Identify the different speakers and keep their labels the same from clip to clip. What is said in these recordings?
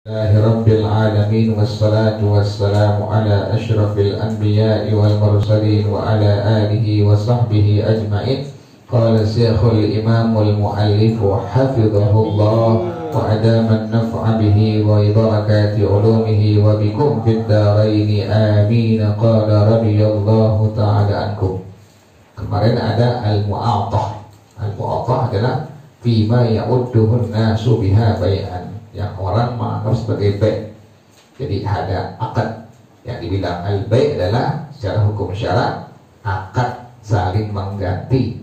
Speaker 1: Rabbil alamin wassalatu wassalamu ala asyrafil anbiya'i wal mursalin wa ala alihi wa sahbihi ajma'in. Qala syekhul imamul muallifu hafidhahullah wa adaman naf'a bihi wa barakati ulumihi wa bikum fid daraini amin. Qala radiyallahu ta'ala ankum. Kemarin ada al-mu'atah. Al-mu'atah adalah fima ya'udduhun nasu biha bay'an, yang orang menganggap sebagai baik. Jadi ada akad yang dibilang al-baik adalah secara hukum syarak akad saling mengganti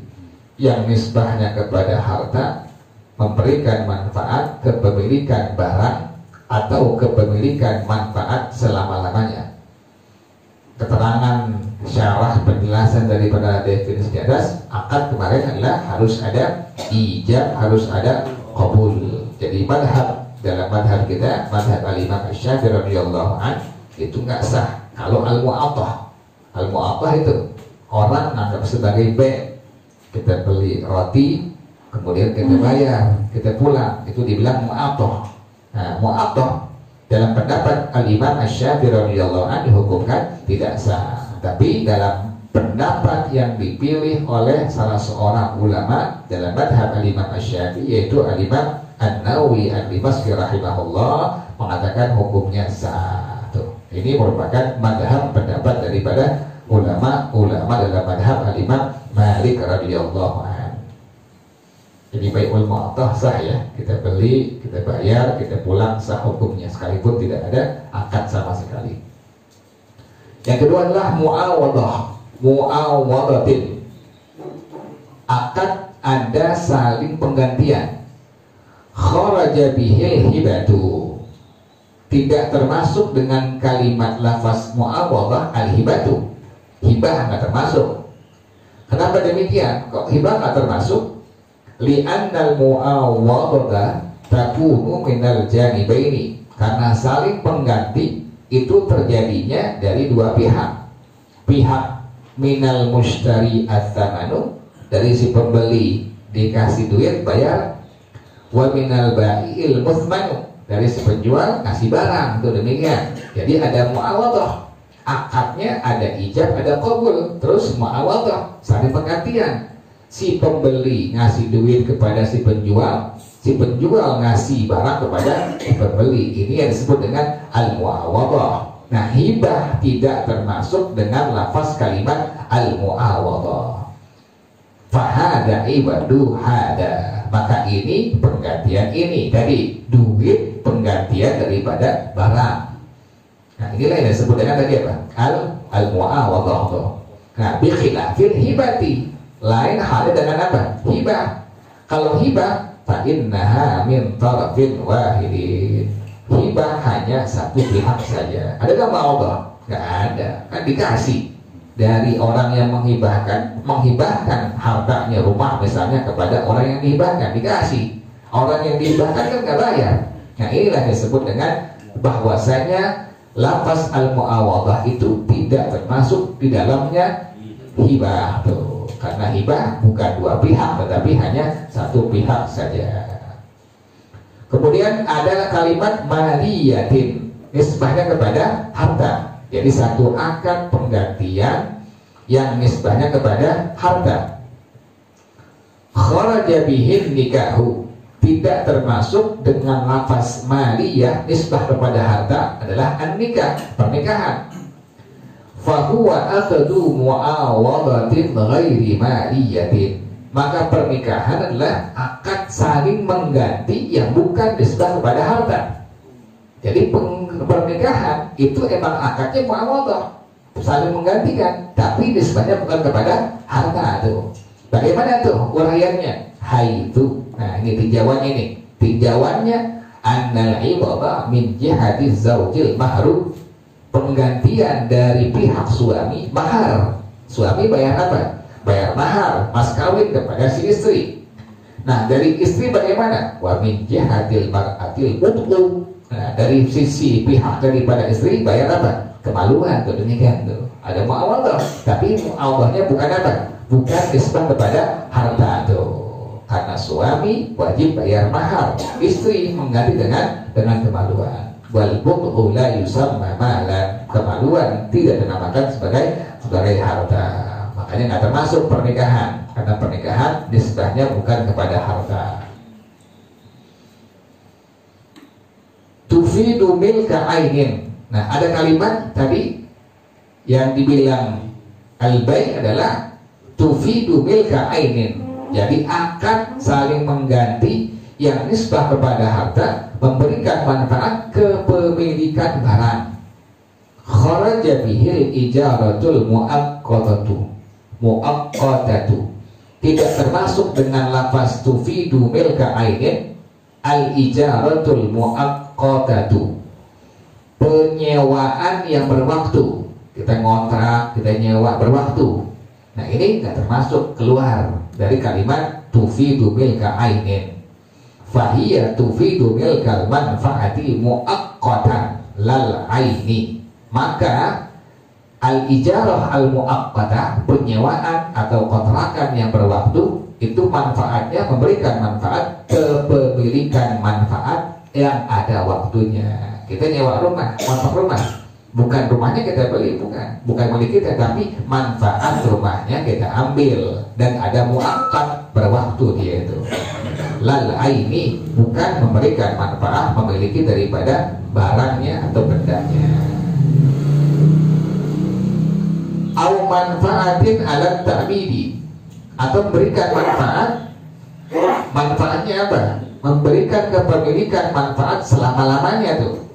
Speaker 1: yang nisbahnya kepada harta, memberikan manfaat kepemilikan barang atau kepemilikan manfaat selama-lamanya. Keterangan syarah penjelasan daripada definisi di atas akad kemarin adalah harus ada ijab, harus ada qabul. Jadi dalam madhab kita, madhab al-Imam Asy-Syafi'i radhiyallahu an, itu nggak sah kalau al-mu'atah. Al-mu'atah itu orang anggap sebagai baik. Kita beli roti, kemudian kita bayar, kita pulang, itu dibilang mu'atah. Nah, mu'atah dalam pendapat al-Imam Asy-Syafi'i radhiyallahu an dihukumkan tidak sah. Tapi dalam pendapat yang dipilih oleh salah seorang ulama dalam madhab al-Imam Asy-Syafi'i, yaitu al-Imam An-Nawawi Ad-Dimashqi rahimahullah, mengatakan hukumnya sah. Tuh. Ini merupakan madhab pendapat daripada ulama-ulama dalam madhab al-Imam Malik radhiyallahu anhu. Jadi bai'ul mu'atah sah ya, kita beli, kita bayar, kita pulang, sah hukumnya sekalipun tidak ada akad sama sekali. Yang kedua adalah mu'awadatin. Akad ada saling penggantian. Kharaja bihil hibatu, tidak termasuk dengan kalimat lafaz mu'awadah al-hibatu. Hibah nggak termasuk. Kenapa demikian? Kok hibah nggak termasuk? Li'annal mu'awadah takunu minal janibaini, karena saling pengganti itu terjadinya dari dua pihak. Pihak minal mushtari ats-tsamanu, dari si pembeli dikasih duit bayar, wa minal bai'il muthmanu, dari si penjual ngasih barang. Itu demikian. Jadi ada mu'awadah, akadnya ada ijab, ada qabul, terus mu'awadah, saling penggantian. Si pembeli ngasih duit kepada si penjual ngasih barang kepada si pembeli. Ini yang disebut dengan al-mu'awadah. Nah, hibah tidak termasuk dengan lafaz kalimat al-mu'awadah. Fahada ibadu hada, maka ini penggantian ini tadi, duit penggantian daripada barang. Nah, inilah yang disebut dengan tadi apa? Al-mu'awadah. Nah, bi khilafil hibati, lain halnya dengan apa? Hibah. Kalau hibah, fa innaha min tarafin wahidin. Hibah hanya satu pihak saja. Ada nggak mu'awadah? Nggak ada. Kan dikasih dari orang yang menghibahkan hartanya, rumah misalnya, kepada orang yang dihibahkan, dikasih. Orang yang dihibahkan kan nggak bayar. Nah, inilah disebut dengan bahwasanya lafaz al-mu'awadah itu tidak termasuk di dalamnya hibah tuh. Karena hibah bukan dua pihak, tetapi hanya satu pihak saja. Kemudian ada kalimat maliyatin, nisbahnya kepada harta. Jadi satu akad penggantian yang nisbahnya kepada harta. Kharaja bihin nikahu, tidak termasuk dengan lafaz maliyah, nisbah kepada harta adalah an-nikah, pernikahan. Fahuwa akhdu mu'awadatin ghairi maliyatin, maka pernikahan adalah akad saling mengganti yang bukan nisbah kepada harta. Jadi pernikahan itu emang akadnya mu'awadah, saling menggantikan, tapi nisbahnya bukan kepada harta tuh. Bagaimana tuh uraiannya? Haitu. Nah, ini tinjauannya ini. Tinjauannya annal ibadah min jihati zaujil mahru, penggantian dari pihak suami mahar. Suami bayar apa? Bayar mahar, mas kawin kepada si istri. Nah, dari istri bagaimana? Wa min jihatil mar'atil utqu. Nah, dari sisi pihak daripada istri bayar apa? Kemaluan tuh, demikian tuh. Ada mu'awadah, tapi mu'awadahnya bukan apa? Bukan nisbah kepada harta tuh. Karena suami wajib bayar mahar, istri mengganti dengan kemaluan. wal bughdu la yusamma malan, kemaluan tidak dinamakan sebagai harta. Makanya nggak termasuk pernikahan, karena pernikahan nisbahnya bukan kepada harta. Tufidu milka ainin. Nah, ada kalimat tadi yang dibilang al-bai' adalah tufidu milka ainin. Jadi akan saling mengganti, yang nisbah kepada harta memberikan manfaat kepemilikan barang. Kharaja bihil ijaratul muaqqatatu. Tidak termasuk dengan lafaz tufidu milka ainin al-ijaratul muaqqatatu, penyewaan yang berwaktu. Kita ngontrak, kita nyewa berwaktu. Nah, ini nggak termasuk, keluar dari kalimat tufidu milka ainin. Fahiyya tufidu milkal manfaati muaqqatan lal aini. Maka al-ijarah al-muaqqatah, penyewaan atau kontrakan yang berwaktu, itu manfaatnya memberikan manfaat kepemilikan manfaat yang ada waktunya. Kita nyewa rumah, kontrak rumah, bukan rumahnya kita beli, bukan milik kita, tapi manfaat rumahnya kita ambil, dan ada muaqqat, berwaktu dia itu. Lal aini, bukan memberikan manfaat memiliki daripada barangnya atau bendanya. Au manfaatin ala ta'bidi, atau memberikan manfaatnya apa? Memberikan kepemilikan manfaat selama-lamanya tuh.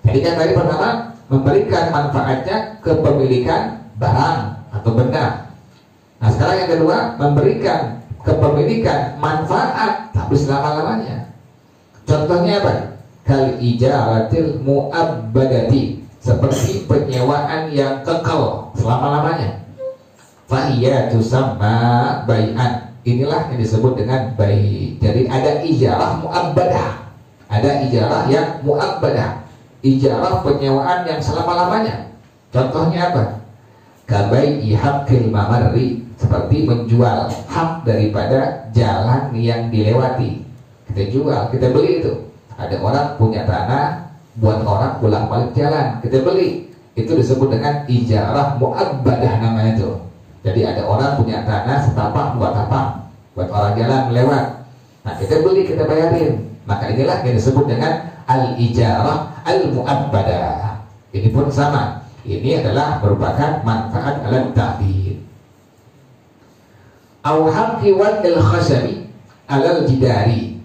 Speaker 1: Jadi kan tadi pertama memberikan manfaatnya kepemilikan barang atau benda. Nah, sekarang yang kedua memberikan kepemilikan manfaat tapi selama-lamanya. Contohnya apa? Kal ijaratil mu'abbadati, seperti penyewaan yang kekal selama-lamanya. Fahiyya tusamma bai'an. Inilah yang disebut dengan bai'. Jadi ada ijarah mu'abbadah, ada ijarah yang mu'abbadah. Ijarah penyewaan yang selama-lamanya. Contohnya apa? Kabai'i haqqil mamarri, seperti menjual hak daripada jalan yang dilewati. Kita jual, kita beli itu. Ada orang punya tanah buat orang pulang balik jalan, kita beli. Itu disebut dengan ijarah mu'abbadah namanya itu. Jadi ada orang punya tanah setapak buat apa? Buat orang jalan lewat. Nah, kita beli, kita bayarin. Maka inilah yang disebut dengan al-ijarah al-mu'abbadah. Ini pun sama. Ini adalah merupakan manfaat alat ta'bid. Au haqqi wad'il khashabi alal jidari,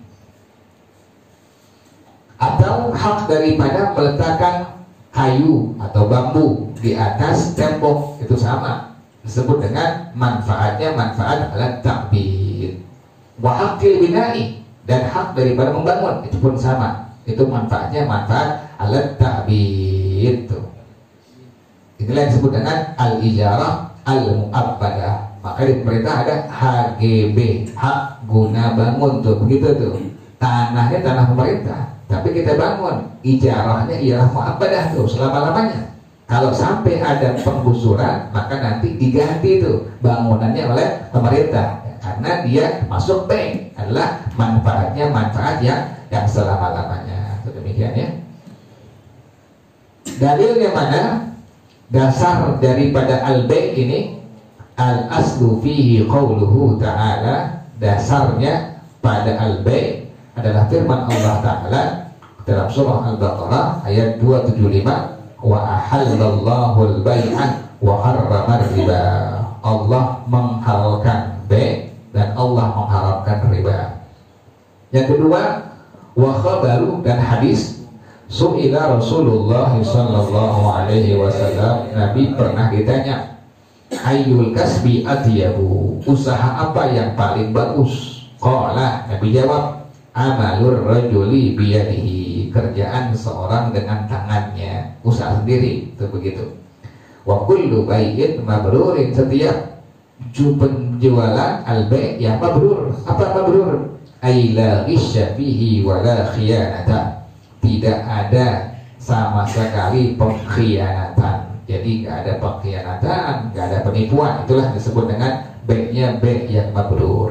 Speaker 1: atau hak daripada meletakkan kayu atau bambu di atas tembok, itu sama, disebut dengan manfaatnya manfaat alat ta'bid. Wa haqqil bina'i, dan hak daripada membangun, itu pun sama, itu manfaatnya manfaat alat ta'bid. Inilah yang disebut dengan al-ijarah al-mu'abbadah. Maka di pemerintah ada HGB, hak guna bangun tuh, begitu tuh. Tanahnya tanah pemerintah, tapi kita bangun, ijarahnya ijarah mu'abbadah tuh selama-lamanya. Kalau sampai ada penggusuran, maka nanti diganti tuh bangunannya oleh pemerintah, karena dia masuk bank, adalah manfaatnya manfaat yang selama-lamanya. Demikian ya. Dalilnya mana? Dasar daripada al-bai' ini, al-aslu fihi qawluhu ta'ala, dasarnya pada al-bai' adalah firman Allah Ta'ala dalam surah Al-Baqarah ayat 275, wa ahallallahu al-bai'a wa harrama riba. Allah menghalalkan bai' dan Allah mengharamkan riba. Yang kedua, wa khabaru, dan hadis, su'ila Rasulullah sallallahu alaihi wasallam, Nabi pernah ditanya, ayyul kasbi atyabu, usaha apa yang paling bagus? Qala, Nabi jawab, amalur rajuli biyadihi, kerjaan seorang dengan tangannya, usaha sendiri, itu begitu. Wa kullu bai'in mabrurin, setiap penjualan al-bai' yang mabrur. Apa mabrur? Ay la ghisya fihi wa la khiyanata, tidak ada sama sekali pengkhianatan. Jadi nggak ada pengkhianatan, nggak ada penipuan. Itulah disebut dengan bai'-nya bai' yang mabrur.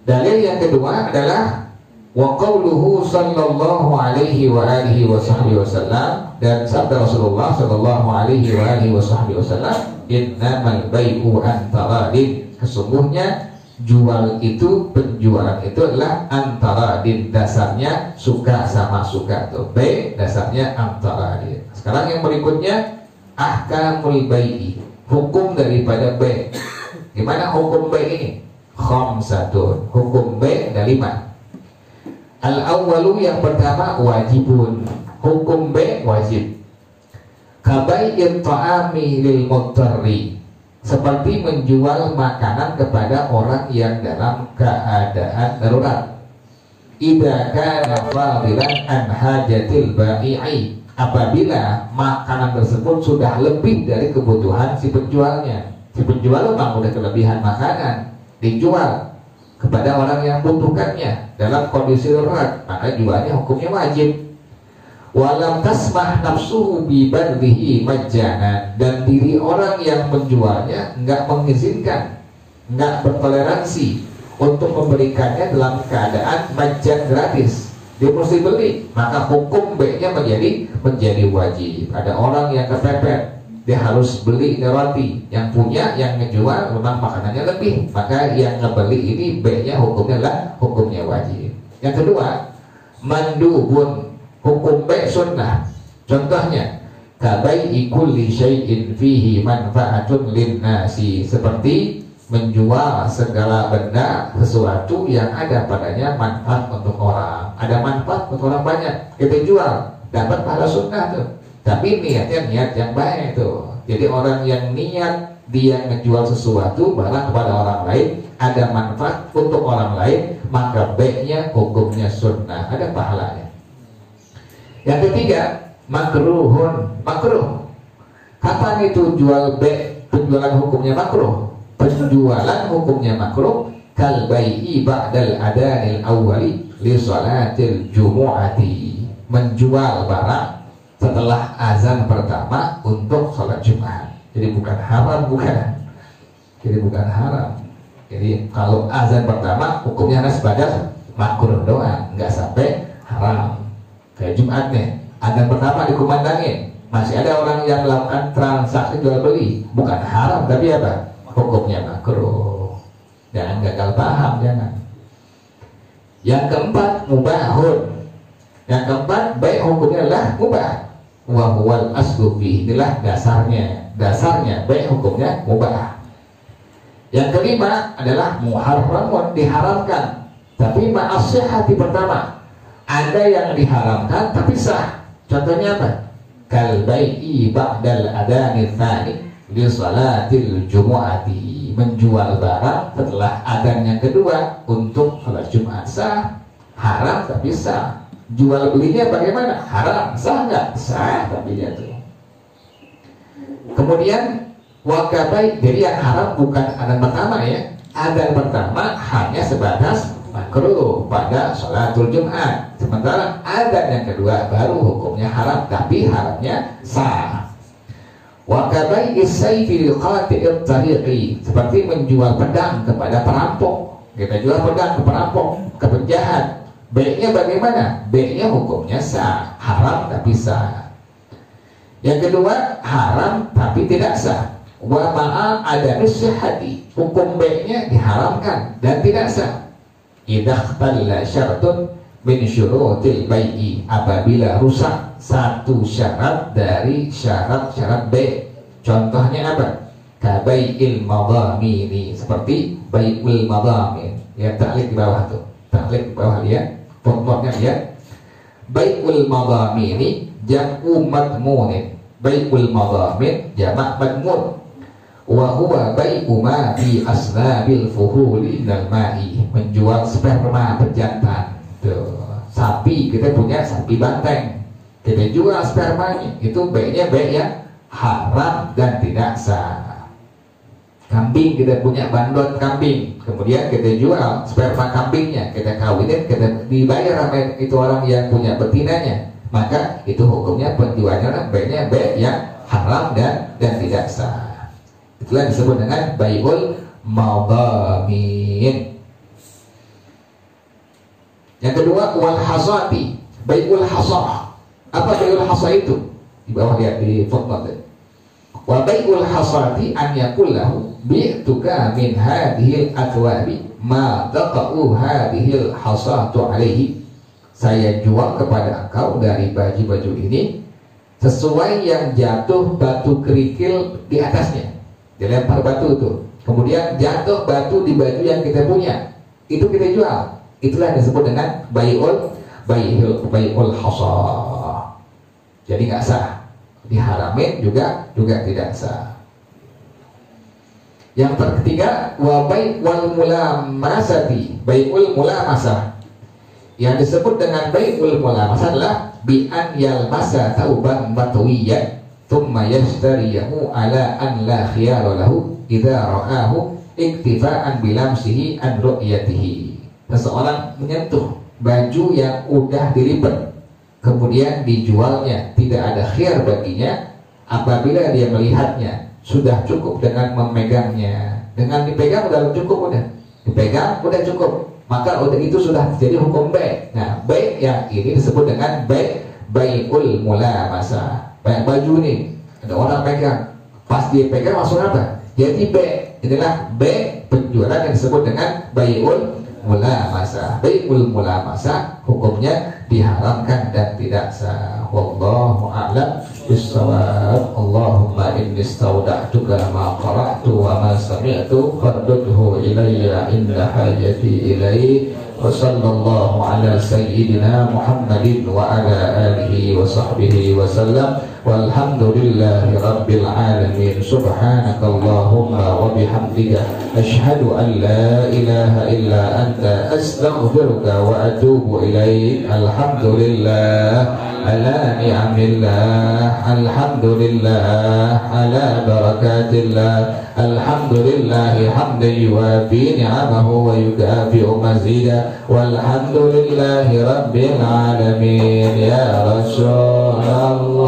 Speaker 1: Dalil yang kedua adalah Wa qauluhu sallallahu alaihi wa alihi wa sahbihi wasallam, dan sabda Rasulullah sallallahu alaihi wa alihi wa sahbihi wasallam, innamal bai'u antaradin, sesungguhnya jual itu, penjualan itu adalah antaradin, dasarnya suka sama suka tuh. B dasarnya antaradin. Sekarang yang berikutnya ahkamul bai'i, hukum daripada B. Gimana hukum B ini? Khamsatun, hukum B ada 5. Al-awwalu, yang pertama, wajibun, hukum B wajib. Kabai'it ta'ami lil muttarri, seperti menjual makanan kepada orang yang dalam keadaan darurat. Idza kana fadilan an hajatil bai'i, apabila makanan tersebut sudah lebih dari kebutuhan si penjualnya. Si penjual memang udah kelebihan makanan, dijual kepada orang yang membutuhkannya dalam kondisi darurat, maka jualnya hukumnya wajib. Walam tasmah nafsuhu bi badlihi majana, dan diri orang yang menjualnya enggak mengizinkan, enggak bertoleransi untuk memberikannya dalam keadaan majan, gratis. Dia mesti beli, maka hukum B-nya menjadi wajib. Ada orang yang kepepet, dia harus beli roti, yang punya, yang ngejual memang makanannya lebih, maka yang ngebeli ini B-nya hukumnya wajib. Yang kedua, mandubun, hukum B sunnah. Contohnya, kabai'i kulli syai'in fihi manfaatun linnasi, seperti menjual segala benda, sesuatu yang ada padanya manfaat untuk orang. Ada manfaat untuk orang banyak, kita jual, dapat pahala sunnah tuh. Tapi niatnya niat yang baik tuh. Jadi orang yang niat dia ngejual sesuatu barang kepada orang lain, ada manfaat untuk orang lain, maka B-nya hukumnya sunnah, ada pahalanya. Yang ketiga, makruhun, makruh. Kapan itu jual B, penjualan hukumnya makruh? Penjualan hukumnya makruh kal bai'i ba'dal adanil awwali li shalatil jumu'ati, menjual barang setelah azan pertama untuk sholat Jumat. Jadi bukan haram, jadi bukan haram. Jadi kalau azan pertama hukumnya hanya sebatas makruh doang, nggak sampai haram. Kayak Jumat nih, azan pertama dikumandangin, masih ada orang yang melakukan transaksi jual beli, bukan haram tapi apa? Hukumnya makruh. Jangan gagal paham, jangan. Yang keempat, mubahun. Yang keempat, baik hukumnya adalah mubah. Wa huwal aslu fi, inilah dasarnya. Dasarnya baik hukumnya mubah. Yang kelima adalah muharramun, diharamkan. Tapi ma'asihati pertama, ada yang diharamkan tapi sah. Contohnya apa? Kal bai'i ba'dal adani tsani li salatil jumu'ati, menjual barang setelah adzan yang kedua untuk salat Jumat. Sah, haram tapi sah. Jual belinya bagaimana? Haram, sah nggak? Sah tapi dia tuh. Kemudian wakabai, jadi yang haram bukan adzan pertama ya. Adzan pertama hanya sebatas makruh pada sholatul Jumat. Sementara adzan yang kedua baru hukumnya haram, tapi haramnya sah. Wakabai isayfi liqati'it tariqi, seperti menjual pedang kepada perampok. Kita jual pedang ke perampok, ke penjahat. B-nya bagaimana? B-nya hukumnya sah, haram tapi sah. Yang kedua, haram tapi tidak sah. Wa ma'al adami sihhati, hukum B-nya diharamkan dan tidak sah. Idza ikhtalla syartun min syurutil bai'i, apabila rusak satu syarat dari syarat-syarat B. Contohnya apa? Kabai'il madhamini, seperti bai'ul madhamin. Ya, taklik di bawah tuh. Taklik di bawah lihat, footnote-nya lihat. Bai'ul madhamini jam'u madmunin. Bai'ul madhamin jamak madmun. Wa huwa bai'u ma fi asnabil fuhuli minal ma'i, menjual sperma pejantan. Tuh, sapi, kita punya sapi banteng, kita jual spermanya, itu B-nya B yang haram dan tidak sah. Kambing, kita punya bandot kambing, kemudian kita jual sperma kambingnya, kita kawinin, kita dibayar sama itu orang yang punya betinanya, maka itu hukumnya penjualannya B-nya B yang haram dan tidak sah. Itulah disebut dengan bai'ul madhamin. Yang kedua wal hasati, bai'ul hasah. Apa bai'ul hasah itu? Di bawah lihat di footnote. Wa bai'ul hasati an yakullahu bi'tuka min hadhil athwabi ma taqa'u hadhil hasatu alaihi. Saya jual kepada engkau dari baju-baju ini sesuai yang jatuh batu kerikil di atasnya. Dilempar batu itu, kemudian jatuh batu di baju yang kita punya, itu kita jual. Itulah yang disebut dengan bai'ul hasah. Jadi nggak sah, diharamin juga tidak sah. Yang ketiga wa bai'ul mulamasati, bai'ul mulamasah. Yang disebut dengan bai'ul mulamasah adalah bi an yalmasa tauban matwiyan thumma yashtariyahu ala an la khiyara lahu idza ra'ahu iktifa'an bilamsihi an ru'yatihi. Seseorang menyentuh baju yang udah dilipat kemudian dijualnya, tidak ada khiyar baginya apabila dia melihatnya. Sudah cukup dengan memegangnya, dengan dipegang udah cukup, udah dipegang udah cukup, maka udah itu sudah jadi hukum bai'. Nah, bai' yang ini disebut dengan bai'ul mulamasah. Kayak baju nih, ada orang pegang, pas dia pegang langsung apa? Jadi bai'. Inilah bai' penjualan yang disebut dengan bai'ul mulamasah. Bai'ul mulamasah hukumnya diharamkan dan tidak sah. Wallahu a'lam bissawab. Allahumma inni istawda'tuka ma qara'tu wa ma sami'tu fardudhu ilayya inda hajati ilayhi. Wa sallallahu ala sayyidina Muhammadin wa ala alihi wa sahbihi wa sallam. Walhamdulillahi rabbil alamin. Subhanakallahumma wa bihamdika ashhadu an la ilaha illa anta astaghfiruka wa atubu ilaik. Alhamdulillah ala ni'amillah, alhamdulillah ala barakatillah, alhamdulillahi hamdan yuwafi ni'amahu wa yukafi'u mazida, walhamdulillahi rabbil alamin. Ya Rasulullah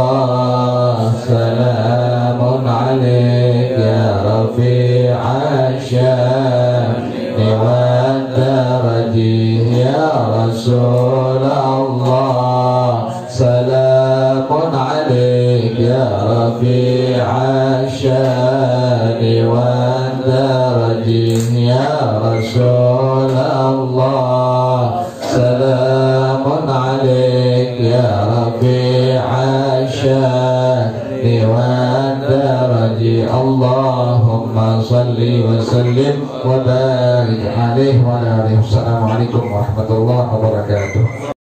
Speaker 1: salamun alaik ya rafi'a sya'ni wa darajih. Ya Rasulullah salamun alaik ya rafi'a sya'ni wa darajih. Ya Rasulullah salamun alaik ya rafi'a sya'ni wa darajih. Allahumma salli wa sallim wa barik alaihi wa alihi. Wassalamualaikum warahmatullahi wabarakatuh.